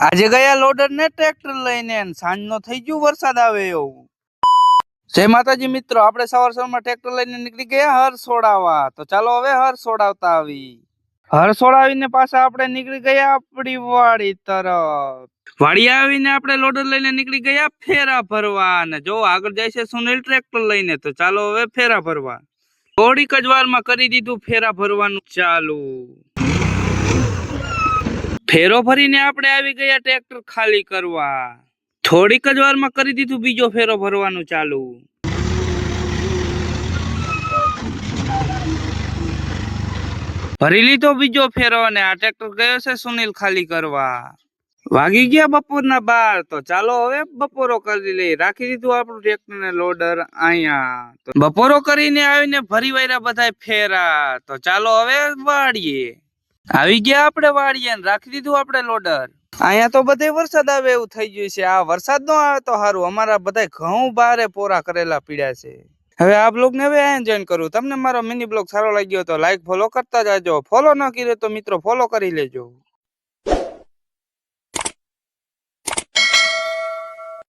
આજે ગયા લોડર ને ટ્રેક્ટર લઈને સાંજનો થઈ ગયું વરસાદ આવે એવું। જય માતાજી મિત્રો, આપણે સવારમાં ટ્રેક્ટર લઈને નીકળી ગયા હર છોડાવવા। તો ચાલો હવે હર છોડાવતા આવી। હર છોડાવીને પાછા આપણે નીકળી ગયા આપણી વાડી તરફ। વાડી આવીને આપણે લોડર લઈને નીકળી ગયા ફેરા ભરવા। અને જો આગળ જાય છે સુનિલ ટ્રેક્ટર લઈને। તો ચાલો હવે ફેરા ભરવા। થોડીક જ વારમાં કરી દીધું ફેરા ભરવાનું ચાલુ। ફેરો ભરીને આપણે આવી ગયા ટ્રેક્ટર ખાલી કરવા। થોડીક જ વારમાં કરી દીધું બીજો ફેરો ભરવાનું ચાલુ। ભરી લીધો બીજો ફેરો અને આ ટ્રેક્ટર ગયો છે સુનિલ ખાલી કરવા। વાગી ગયા બપોરના 12। તો ચાલો હવે બપોરો કરી લઈ। રાખી દીધું આપણું ટ્રેક્ટર ને લોડર અહીંયા। તો બપોરો કરીને આવીને ભરી વાર્યા બધા ફેરા। તો ચાલો હવે વાળીએ આવી ગયા આપણે વાળીએ રાખી દીધું આપણે લોડર। અહીંયા તો બધે વરસાદ આવે એવું થઈ ગયું છે। આ વરસાદ નો આવે તો સારું, અમારા બધા ઘઉં બારે પોરા કરેલા પીડ્યા છે। હવે આ બ્લોગ ને હવે જોઈન કરું। તમને મારો મિની બ્લોગ સારો લાગ્યો તો લાઈક ફોલો કરતા જાજો। ફોલો ન કર્યો તો મિત્રો ફોલો કરી લેજો।